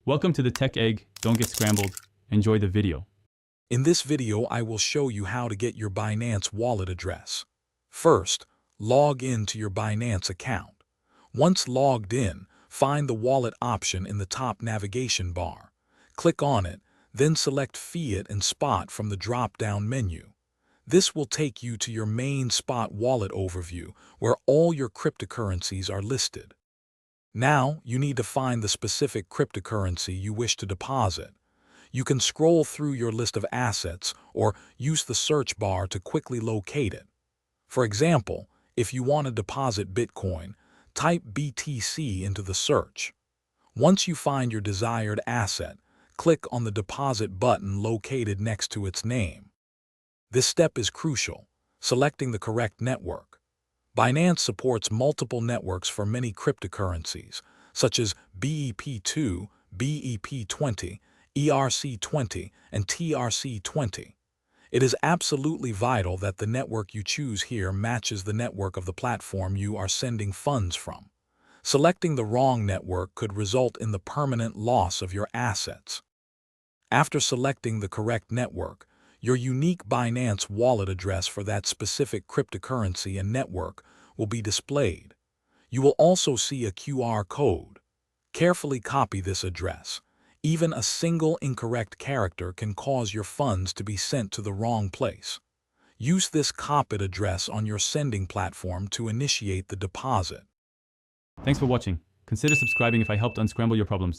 Welcome to the Tech Egg. Don't get scrambled. Enjoy the video. In this video, I will show you how to get your Binance wallet address. First, log in to your Binance account. Once logged in, find the wallet option in the top navigation bar. Click on it, then select Fiat and Spot from the drop-down menu. This will take you to your main Spot wallet overview, where all your cryptocurrencies are listed. Now, you need to find the specific cryptocurrency you wish to deposit. You can scroll through your list of assets or use the search bar to quickly locate it. For example, if you want to deposit Bitcoin, type BTC into the search. Once you find your desired asset, click on the deposit button located next to its name. This step is crucial, selecting the correct network. Binance supports multiple networks for many cryptocurrencies, such as BEP2, BEP20, ERC20, and TRC20. It is absolutely vital that the network you choose here matches the network of the platform you are sending funds from. Selecting the wrong network could result in the permanent loss of your assets. After selecting the correct network, your unique Binance wallet address for that specific cryptocurrency and network will be displayed. You will also see a QR code. Carefully copy this address. Even a single incorrect character can cause your funds to be sent to the wrong place. Use this copied address on your sending platform to initiate the deposit. Thanks for watching. Consider subscribing if I helped unscramble your problems.